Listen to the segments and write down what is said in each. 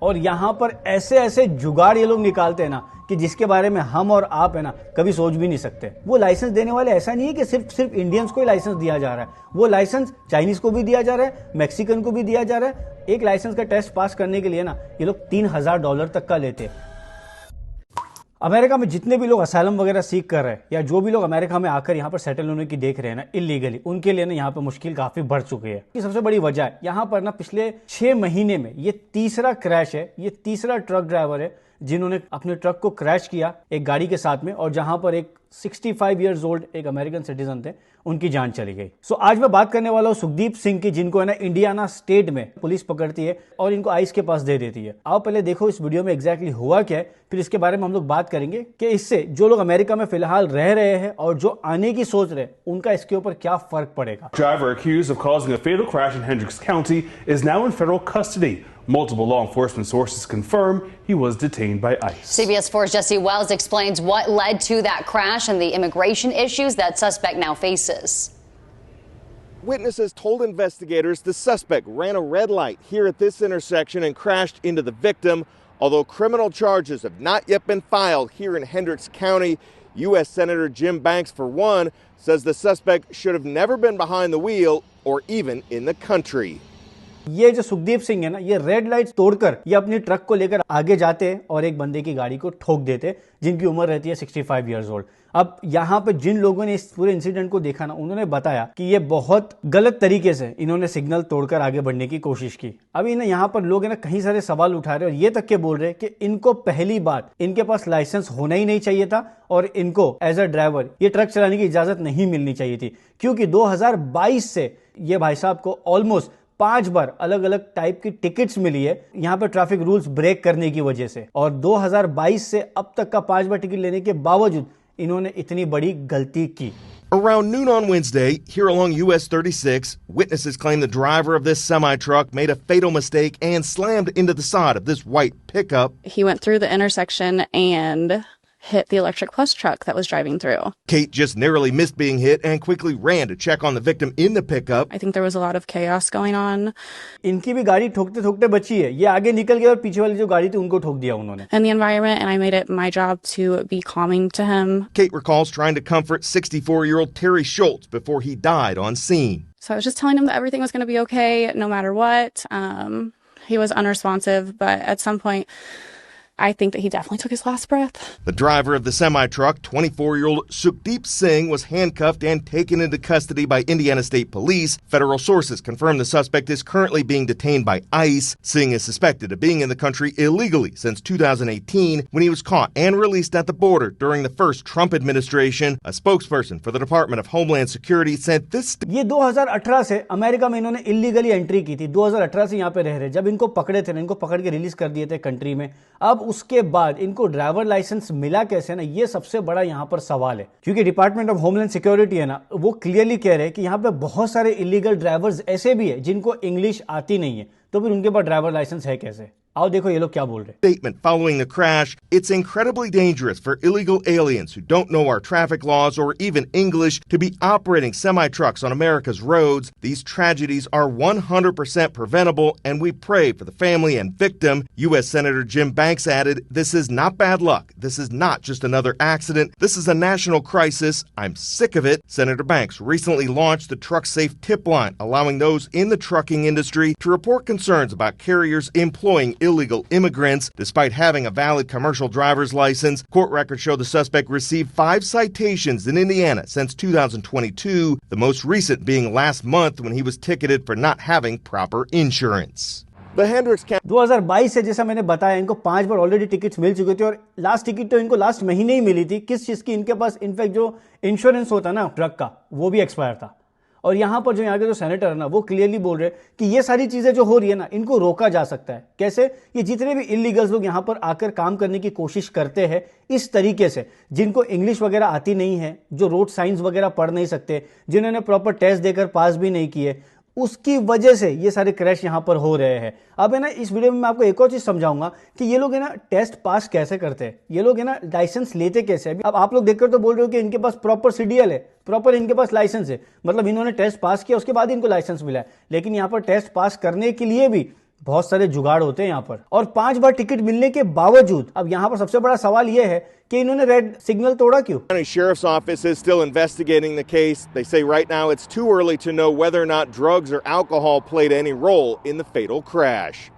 और यहाँ पर ऐसे ऐसे जुगाड़ ये लोग निकालते हैं ना कि जिसके बारे में हम और आप है ना कभी सोच भी नहीं सकते। वो लाइसेंस देने वाले ऐसा नहीं है कि सिर्फ इंडियंस को ही लाइसेंस दिया जा रहा है, वो लाइसेंस चाइनीज को भी दिया जा रहा है, मैक्सिकन को भी दिया जा रहा है। एक लाइसेंस का टेस्ट पास करने के लिए ना ये लोग $3000 तक का लेते हैं। अमेरिका में जितने भी लोग असाइलम वगैरह सीख कर रहे हैं या जो भी लोग अमेरिका में आकर यहाँ पर सेटल होने की देख रहे हैं ना इलीगली, उनके लिए ना यहाँ पर मुश्किल काफी बढ़ चुकी है। ये सबसे बड़ी वजह है यहाँ पर ना पिछले 6 महीने में ये तीसरा क्रैश है, ये तीसरा ट्रक ड्राइवर है जिन्होंने अपने ट्रक को क्रैश किया एक गाड़ी के साथ में, और जहां पर एक 65 इयर्स ओल्ड एक अमेरिकन सिटीजन थे, उनकी जान चली गई। सो आज मैं बात करने वाला हूं सुखदीप सिंह की, जिनको है ना इंडियाना स्टेट में पुलिस पकड़ती है और इनको आइस के पास दे देती है। आओ पहले देखो इस वीडियो में एग्जैक्टली हुआ क्या है, फिर इसके बारे में हम लोग बात करेंगे कि इससे जो लोग अमेरिका में फिलहाल रह रहे हैं और जो आने की सोच रहे हैं उनका इसके ऊपर क्या फर्क पड़ेगा। Driver accused of causing a fatal crash in Hendricks County is now in federal custody. Multiple law enforcement sources confirm he was detained by ICE. CBS 4's Jesse Wells explains what led to that crash and the immigration issues that suspect now faces. Witnesses told investigators the suspect ran a red light here at this intersection and crashed into the victim. Although criminal charges have not yet been filed here in Hendricks County, U.S. Senator Jim Banks, for one, says the suspect should have never been behind the wheel or even in the country. ये जो सुखदीप सिंह है ना, ये red light तोड़कर ये अपनी truck को लेकर आगे जाते हैं और एक बंदे की गाड़ी को ठोक देते, जिनकी उम्र रहती है 65 इयर्स ओल्ड। अब यहाँ पे जिन लोगों ने इस पूरे इंसिडेंट को देखा ना, उन्होंने बताया कि ये बहुत गलत तरीके से इन्होंने सिग्नल तोड़कर आगे बढ़ने की कोशिश की। अभी ना यहाँ पर लोग है ना कई सारे सवाल उठा रहे हैं और ये तक के बोल रहे हैं कि इनको पहली बात इनके पास लाइसेंस होना ही नहीं चाहिए था और इनको एज अ ड्राइवर ये ट्रक चलाने की इजाजत नहीं मिलनी चाहिए थी, क्योंकि 2022 से ये भाई साहब को ऑलमोस्ट 5 बार अलग अलग टाइप की टिकट्स मिली है यहाँ पर ट्रैफिक रूल्स ब्रेक करने की वजह से, और 2022 से अब तक का 5 बार टिकट लेने के बावजूद इन्होंने इतनी बड़ी गलती की। Around noon on Wednesday, here along US 36, witnesses claim the driver of this semi-truck made a fatal mistake and slammed into the side of this white pickup. He went through the intersection and hit the electric plus truck that was driving through. Kate just narrowly missed being hit and quickly ran to check on the victim in the pickup. I think there was a lot of chaos going on. इनकी भी गाड़ी ठोकते ठोकते बची है, ये आगे निकल गया और पीछे वाली जो गाड़ी थी उनको ठोक दिया उन्होंने। And the environment, and I made it my job to be calming to him. Kate recalls trying to comfort 64-year-old Terry Schultz before he died on scene. So I was just telling him that everything was going to be okay no matter what. He was unresponsive, but at some point I think that he definitely took his last breath. The driver of the semi-truck, 24-year-old Sukhdeep Singh, was handcuffed and taken into custody by Indiana State Police. Federal sources confirm the suspect is currently being detained by ICE. Singh is suspected of being in the country illegally since 2018 when he was caught and released at the border during the first Trump administration. A spokesperson for the Department of Homeland Security said this. ये 2018 से America में इन्होंने illegally entry की थी, 2018 से यहाँ पे रह रहे। जब इनको पकड़े थे ना, इनको पकड़ के रिलीज कर दिए थे कंट्री में। अब उसके बाद इनको ड्राइवर लाइसेंस मिला कैसे ना, ये सबसे बड़ा यहां पर सवाल है, क्योंकि डिपार्टमेंट ऑफ होमलैंड सिक्योरिटी है ना, वो क्लियरली कह रहे हैं कि यहां पे बहुत सारे इलीगल ड्राइवर्स ऐसे भी है जिनको इंग्लिश आती नहीं है, तो फिर उनके पास ड्राइवर लाइसेंस है कैसे। आओ देखो ये लोग क्या बोल रहे हैं। Statement following the crash, it's incredibly dangerous for illegal aliens who don't know our traffic laws or even English to be operating semi-trucks on America's roads. These tragedies are 100% preventable and we pray for the family and victim. U.S. Senator Jim Banks added, this is not bad luck. This is not just another accident. This is a national crisis. I'm sick of it. Senator Banks recently launched the Truck Safe Tip Line, allowing those in the trucking industry to report concerns about carriers employing illegal immigrants. Despite having a valid commercial driver's license, court records show the suspect received 5 citations in Indiana since 2022, the most recent being last month when he was ticketed for not having proper insurance. The Hendricks County 2022 से जैसा मैंने बताया इनको 5 बार already tickets मिल चुके थे और last ticket तो इनको लास्ट महीने ही मिली थी। किस चीज की? इनके पास इनफैक्ट जो इंश्योरेंस होता ना ट्रक का, वो भी एक्सपायर था। और यहां पर जो यहाँ के जो सेनेटर है ना, वो क्लियरली बोल रहे हैं कि ये सारी चीजें जो हो रही है ना, इनको रोका जा सकता है। कैसे? ये जितने भी इलीगल्स लोग यहां पर आकर काम करने की कोशिश करते हैं इस तरीके से, जिनको इंग्लिश वगैरह आती नहीं है, जो रोड साइंस वगैरह पढ़ नहीं सकते, जिन्होंने प्रॉपर टेस्ट देकर पास भी नहीं किए, उसकी वजह से ये सारे क्रैश यहां पर हो रहे हैं। अब है ना, इस वीडियो में मैं आपको एक और चीज समझाऊंगा कि ये लोग है ना टेस्ट पास कैसे करते हैं, ये लोग है ना लाइसेंस लेते कैसे हैं। अब आप लोग देखकर तो बोल रहे हो कि इनके पास प्रॉपर सीडीएल है, प्रॉपर इनके पास लाइसेंस है, मतलब इन्होंने टेस्ट पास किया उसके बाद इनको लाइसेंस मिला है। लेकिन यहां पर टेस्ट पास करने के लिए भी बहुत सारे जुगाड़ होते हैं यहाँ पर। और 5 बार टिकट मिलने के बावजूद अब यहाँ पर सबसे बड़ा सवाल यह है कि इन्होंने रेड सिग्नल तोड़ा क्यों? The County Sheriff's Office is still investigating the case. They say right now it's too early to know whether or not drugs or alcohol played any role in the fatal crash.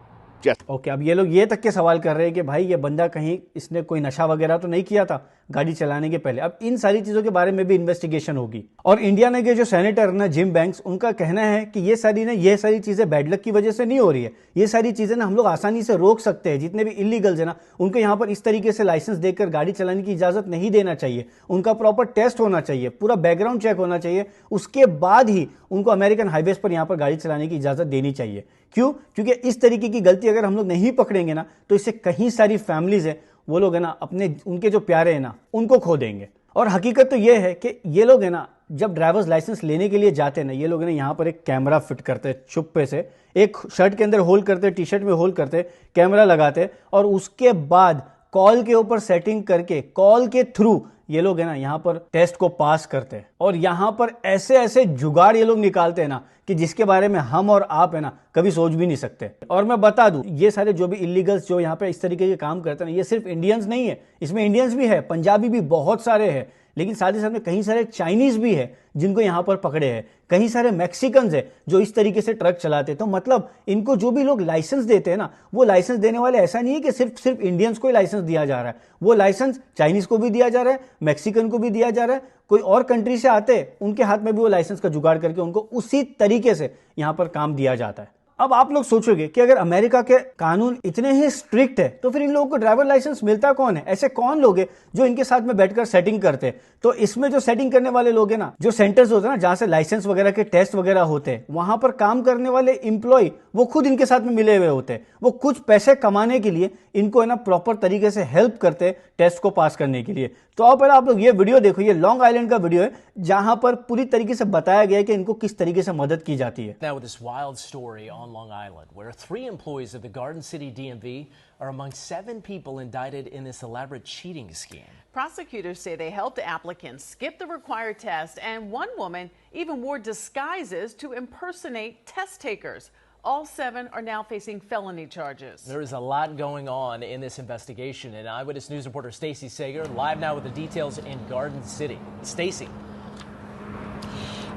Okay, अब ये लोग ये तक के सवाल कर रहे हैं कि भाई ये बंदा कहीं इसने कोई नशा वगैरह तो नहीं किया था गाड़ी चलाने के पहले। अब इन सारी चीजों के बारे में भी इन्वेस्टिगेशन होगी। और इंडियाना के जो सेनेटर ना जिम बैंक्स, उनका कहना है कि ये सारी चीजें बैड लक की वजह से नहीं हो रही है। ये सारी चीजें ना हम लोग आसानी से रोक सकते हैं। जितने भी इलीगल्स है ना, उनको यहाँ पर इस तरीके से लाइसेंस देकर गाड़ी चलाने की इजाजत नहीं देना चाहिए। उनका प्रॉपर टेस्ट होना चाहिए, पूरा बैकग्राउंड चेक होना चाहिए, उसके बाद ही उनको अमेरिकन हाईवेज पर यहाँ पर गाड़ी चलाने की इजाजत देनी चाहिए। क्यों? क्योंकि इस तरीके की गलती अगर हम लोग नहीं पकड़ेंगे ना, तो इससे कहीं सारी फैमिलीज है वो लोग है ना अपने उनके जो प्यारे हैं ना उनको खो देंगे। और हकीकत तो ये है कि ये लोग है ना जब ड्राइवर्स लाइसेंस लेने के लिए जाते हैं ना, ये लोग है ना यहाँ पर एक कैमरा फिट करते हैं चुप्पे से, एक शर्ट के अंदर होल करते, टी शर्ट में होल करते, कैमरा लगाते और उसके बाद कॉल के ऊपर सेटिंग करके कॉल के थ्रू ये लोग है ना यहाँ पर टेस्ट को पास करते हैं। और यहाँ पर ऐसे ऐसे जुगाड़ ये लोग निकालते हैं ना कि जिसके बारे में हम और आप है ना कभी सोच भी नहीं सकते। और मैं बता दूं, ये सारे जो भी इलीगल्स जो यहाँ पे इस तरीके के काम करते हैं ना, ये सिर्फ इंडियंस नहीं है, इसमें इंडियंस भी है, पंजाबी भी बहुत सारे हैं, लेकिन साथ ही साथ में कहीं सारे चाइनीज भी है जिनको यहाँ पर पकड़े हैं, कहीं सारे मैक्सिकन्स है जो इस तरीके से ट्रक चलाते हैं। तो मतलब इनको जो भी लोग लाइसेंस देते हैं ना, वो लाइसेंस देने वाले ऐसा नहीं है कि सिर्फ इंडियंस को ही लाइसेंस दिया जा रहा है। वो लाइसेंस चाइनीज को भी दिया जा रहा है, मैक्सिकन को भी दिया जा रहा है, कोई और कंट्री से आते हैं उनके हाथ में भी वो लाइसेंस का जुगाड़ करके उनको उसी तरीके से यहाँ पर काम दिया जाता है। अब आप लोग सोचोगे कि अगर अमेरिका के कानून इतने ही स्ट्रिक्ट है तो फिर इन लोगों को ड्राइवर लाइसेंस मिलता कौन है? ऐसे कौन लोग हैं जो इनके साथ में बैठकर सेटिंग करते हैं? तो इसमें जो सेटिंग करने वाले लोग हैं ना, जो सेंटर्स होते हैं ना जहां से लाइसेंस वगैरह के टेस्ट वगैरह होते हैं, वहां पर काम करने वाले एम्प्लॉय वो खुद इनके साथ में मिले हुए होते हैं। वो कुछ पैसे कमाने के लिए इनको है ना प्रॉपर तरीके से हेल्प करते हैं टेस्ट को पास करने के लिए। तो अब पहले आप लोग ये वीडियो देखो, ये लॉन्ग आइलैंड का वीडियो है जहां पर पूरी तरीके से बताया गया है कि इनको किस तरीके से मदद की जाती है। Now with this wild story on Long Island, where 3 employees of the Garden City DMV are among 7 people indicted in this elaborate cheating scheme. Prosecutors say they helped applicants skip the required test, and one woman even wore disguises to impersonate test takers. All 7 are now facing felony charges. There is a lot going on in this investigation, and Eyewitness News reporter Stacey Sager live now with the details in Garden City. Stacey.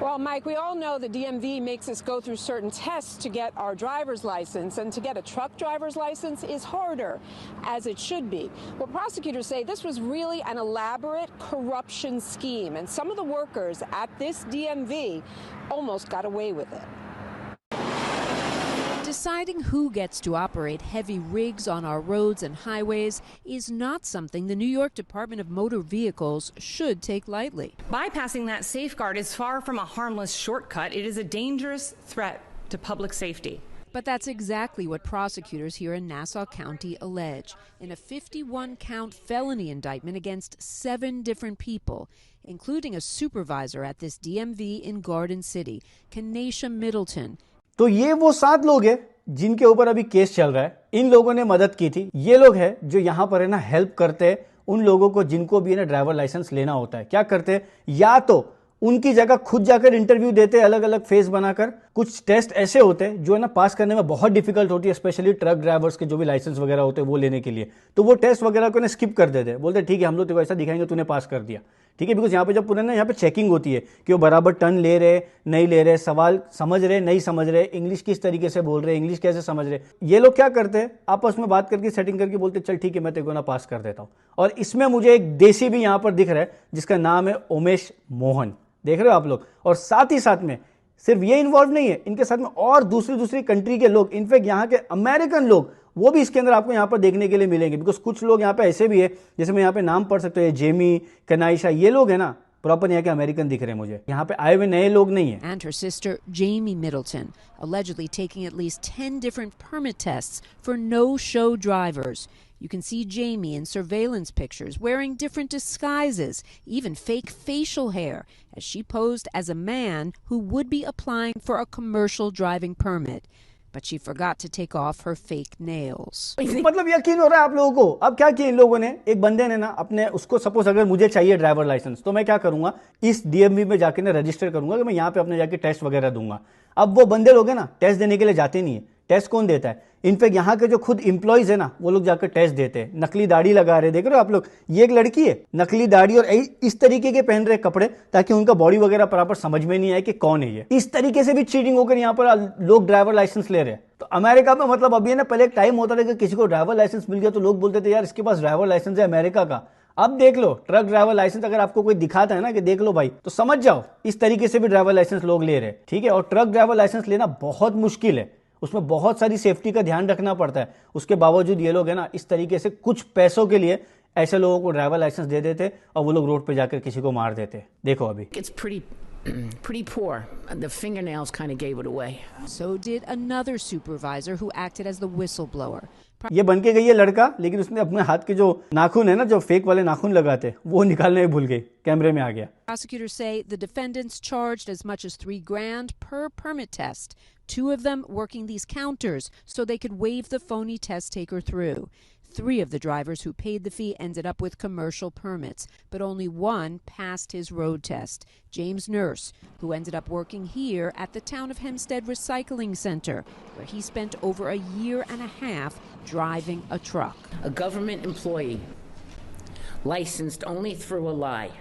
Well, Mike, we all know the DMV makes us go through certain tests to get our driver's license, and to get a truck driver's license is harder, as it should be. Well, prosecutors say this was really an elaborate corruption scheme, and some of the workers at this DMV almost got away with it. Deciding who gets to operate heavy rigs on our roads and highways is not something the New York Department of Motor Vehicles should take lightly. Bypassing that safeguard is far from a harmless shortcut. It is a dangerous threat to public safety. But that's exactly what prosecutors here in Nassau County allege in a 51-count felony indictment against 7 different people, including a supervisor at this DMV in Garden City, Kenesha Middleton. तो ये वो 7 लोग हैं जिनके ऊपर अभी case चल रहा है। इन लोगों ने मदद की थी। ये लोग हैं जो यहाँ पर है ना हेल्प करते हैं उन लोगों को जिनको भी है ना ड्राइवर लाइसेंस लेना होता है। क्या करते हैं? या तो उनकी जगह खुद जाकर इंटरव्यू देते हैं, अलग अलग फेस बनाकर। कुछ टेस्ट ऐसे होते हैं जो है ना पास करने में बहुत डिफिकल्ट होती है, स्पेशली ट्रक ड्राइवर्स के जो भी लाइसेंस वगैरह होते हैं वो लेने के लिए। तो वो टेस्ट वगैरह को ना स्किप कर देते हैं, बोलते ठीक है हम लोग तेको ऐसा दिखाएंगे तूने पास कर दिया, ठीक है। बिकॉज यहाँ पे जब पूरे ना यहाँ पे चेकिंग होती है कि वो बराबर टर्न ले रहे नहीं ले रहे, सवाल समझ रहे नहीं समझ रहे, इंग्लिश किस तरीके से बोल रहे, इंग्लिश कैसे समझ रहे। ये लोग क्या करते हैं आपस में बात करके सेटिंग करके बोलते चल ठीक है मैं तेको ना पास कर देता हूँ। और इसमें मुझे एक देसी भी यहाँ पर दिख रहा है जिसका नाम है उमेश मोहन, देख रहे हो आप लोग। और साथ ही साथ में सिर्फ ये इन्वॉल्व नहीं है, इनके साथ में और दूसरी कंट्री के लोग, इनफैक्ट यहाँ के अमेरिकन लोग वो भी इसके अंदर आपको यहाँ पर देखने के लिए मिलेंगे। बिकॉज कुछ लोग यहाँ पे ऐसे भी है, जैसे मैं यहाँ पे नाम पढ़ सकते हो, जेमी, कनाइशा, ये लोग है ना प्रॉपर यहाँ के अमेरिकन दिख रहे हैं मुझे, यहाँ पे आए हुए नए लोग नहीं है। And her sister Jamie Middleton allegedly taking at least 10 different permit tests for no-show drivers. You can see Jamie in surveillance pictures wearing different disguises, even fake facial hair, as she posed as a man who would be applying for a commercial driving permit. But she forgot to take off her fake nails. मतलब यकीन हो रहा है आप लोगों को? अब क्या किया इन लोगों ने, एक बंदे ने ना अपने उसको, सपोज अगर मुझे चाहिए ड्राइवर लाइसेंस तो मैं क्या करूंगा, इस डीएमवी में जाके ना रजिस्टर करूंगा कि मैं यहाँ पे अपने जाके टेस्ट वगैरह दूंगा। अब वो बंदे लोग हैं ना टेस्ट देने के लिए जाते नहीं है, टेस्ट कौन देता है? इनफैक्ट यहाँ के जो खुद इंप्लॉइज है ना, वो लोग जाकर टेस्ट देते हैं। नकली दाढ़ी लगा रहे, देख रहे हो आप लोग, ये एक लड़की है, नकली दाढ़ी और इस तरीके के पहन रहे कपड़े ताकि उनका बॉडी वगैरह बराबर समझ में नहीं आए कि कौन है ये। इस तरीके से भी चीटिंग होकर यहाँ पर लोग ड्राइवर लाइसेंस ले रहे हैं। तो अमेरिका में मतलब अभी है ना, पहले एक टाइम होता था कि किसी को ड्राइवर लाइसेंस मिल गया तो लोग बोलते थे यार इसके पास ड्राइवर लाइसेंस है अमेरिका का। अब देख लो, ट्रक ड्राइवर लाइसेंस अगर आपको कोई दिखाता है ना कि देख लो भाई, तो समझ जाओ इस तरीके से भी ड्राइवर लाइसेंस लोग ले रहे हैं, ठीक है। और ट्रक ड्राइवर लाइसेंस लेना बहुत मुश्किल है, उसमें बहुत सारी सेफ्टी का ध्यान रखना पड़ता है। उसके बावजूद ये लोग है ना, इस तरीके से कुछ पैसों के लिए ऐसे लोगों को ड्राइवर लाइसेंस दे देते और वो लोग रोड पे जाकर किसी को मार देते। देखो अभी It's pretty poor. The fingernails kind of gave it away. So did another supervisor who acted as the whistleblower. ये बन के गई है लड़का, लेकिन उसने अपने हाथ के जो नाखून है ना, जो फेक वाले नाखून लगाते, वो निकालने में भूल गई, कैमरे में आ गया। Prosecutors say the defendants charged as much as $3,000 per permit test. 2 of them working these counters so they could wave the phony test taker through. 3 of the drivers who paid the fee ended up with commercial permits, but only 1 passed his road test. James Nurse, who ended up working here at the Town of Hempstead Recycling Center, where he spent over a year and a half driving a truck. A government employee, licensed only through a lie,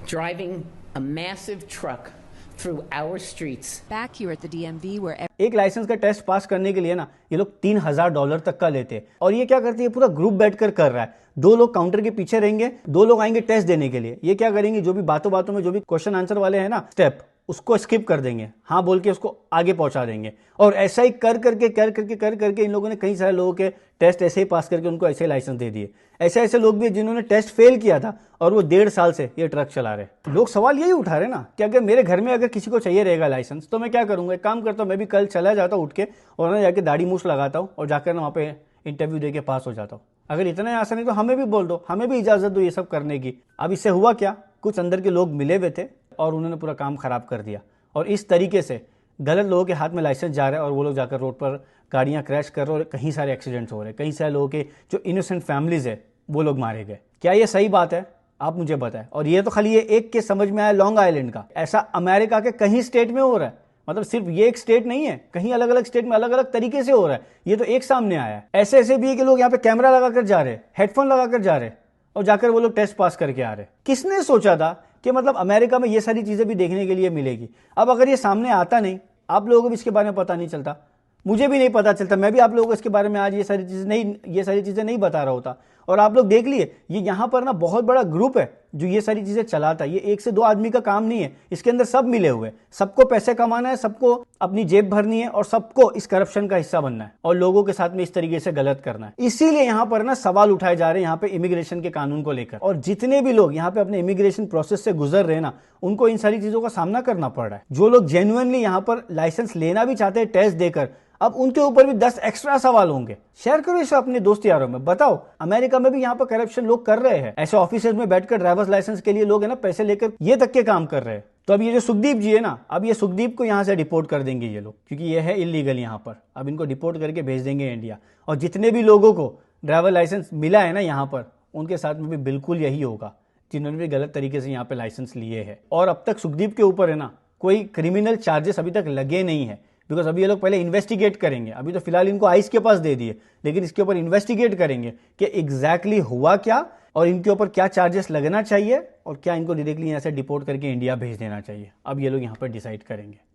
driving a massive truck through our streets. Back here at the DMV where एक licence का test pass करने के लिए ना ये लोग $3,000 तक का लेते हैं। और ये क्या करते हैं, पूरा ग्रुप बैठकर कर रहा है। 2 लोग काउंटर के पीछे रहेंगे, 2 लोग आएंगे टेस्ट देने के लिए। ये क्या करेंगे, जो भी बातों बातों में जो भी क्वेश्चन आंसर वाले हैं ना स्टेप, उसको स्किप कर देंगे, हाँ बोल के उसको आगे पहुंचा देंगे। और ऐसा ही कर करके इन लोगों ने कई सारे लोगों के टेस्ट ऐसे ही पास करके उनको ऐसे लाइसेंस दे दिए। ऐसे लोग भी जिन्होंने टेस्ट फेल किया था और वो 1.5 साल से ये ट्रक चला रहे। लोग सवाल यही उठा रहे ना कि अगर मेरे घर में अगर किसी को चाहिए रहेगा लाइसेंस तो मैं क्या करूंगा, एक काम करता हूँ, मैं भी कल चला जाता हूँ उठ के और ना जाके दाढ़ी मूछ लगाता हूँ और जाकर ना वहाँ पे इंटरव्यू दे के पास हो जाता हूँ। अगर इतना ही आसान है तो हमें भी बोल दो, हमें भी इजाजत दो ये सब करने की। अब इससे हुआ क्या, कुछ अंदर के लोग मिले हुए थे और उन्होंने पूरा काम खराब कर दिया। और इस तरीके से गलत लोगों के हाथ में लाइसेंस जा रहा है और वो लोग जाकर रोड पर गाड़ियां क्रैश कर रहे हैं और कहीं सारे एक्सीडेंट्स हो रहे हैं। कई सारे लोगों के जो इनोसेंट फैमिलीज है वो लोग मारे गए। क्या ये सही बात है? आप मुझे बताएं। और ये तो खाली ये एक के समझ में आया लॉन्ग आइलैंड का, ऐसा अमेरिका के कहीं स्टेट में हो रहा है। मतलब सिर्फ ये एक स्टेट नहीं है, कहीं अलग अलग स्टेट में अलग अलग तरीके से हो रहा है। ये तो एक सामने आया है। ऐसे भी है कि लोग यहाँ पे कैमरा लगाकर जा रहे हैं, हेडफोन लगाकर जा रहे हैं और जाकर वो लोग टेस्ट पास करके आ रहे हैं। किसने सोचा था कि मतलब अमेरिका में ये सारी चीजें भी देखने के लिए मिलेगी। अब अगर ये सामने आता नहीं, आप लोगों को भी इसके बारे में पता नहीं चलता, मुझे भी नहीं पता चलता, मैं भी आप लोगों को इसके बारे में आज ये सारी चीजें नहीं बता रहा होता। और आप लोग देख लिए, ये यहाँ पर ना बहुत बड़ा ग्रुप है जो ये सारी चीजें चलाता है। ये 1 से 2 आदमी का काम नहीं है, इसके अंदर सब मिले हुए, सबको पैसे कमाना है, सबको अपनी जेब भरनी है और सबको इस करप्शन का हिस्सा बनना है और लोगों के साथ में इस तरीके से गलत करना है। इसीलिए यहाँ पर ना सवाल उठाए जा रहे हैं यहाँ पे इमिग्रेशन के कानून को लेकर। और जितने भी लोग यहाँ पे अपने इमिग्रेशन प्रोसेस से गुजर रहे हैं ना, उनको इन सारी चीजों का सामना करना पड़ रहा है। जो लोग जेन्युइनली यहाँ पर लाइसेंस लेना भी चाहते हैं टेस्ट देकर, अब उनके ऊपर भी 10 एक्स्ट्रा सवाल होंगे। शेयर करो इसे अपने दोस्त यारों में, बताओ अमेरिका में भी यहाँ पर करप्शन लोग कर रहे हैं। ऐसे ऑफिसेज में बैठकर ड्राइवर्स लाइसेंस के लिए लोग है ना पैसे लेकर ये तक के काम कर रहे हैं। तो अब ये जो सुखदीप जी है ना, अब ये सुखदीप को यहाँ से डिपोर्ट कर देंगे ये लोग, क्योंकि ये है इलीगल यहाँ पर। अब इनको डिपोर्ट करके भेज देंगे इंडिया। और जितने भी लोगों को ड्राइवर लाइसेंस मिला है ना यहाँ पर, उनके साथ में भी बिल्कुल यही होगा, जिन्होंने भी गलत तरीके से यहाँ पे लाइसेंस लिए है। और अब तक सुखदीप के ऊपर है ना कोई क्रिमिनल चार्जेस अभी तक लगे नहीं है, बिकॉज अभी ये लोग पहले इन्वेस्टिगेट करेंगे। अभी तो फिलहाल इनको आइस के पास दे दिए, लेकिन इसके ऊपर इन्वेस्टिगेट करेंगे कि एग्जैक्टली हुआ क्या और इनके ऊपर क्या चार्जेस लगना चाहिए और क्या इनको डायरेक्टली यहाँ से डिपोर्ट करके इंडिया भेज देना चाहिए। अब ये लोग यहाँ पर डिसाइड करेंगे।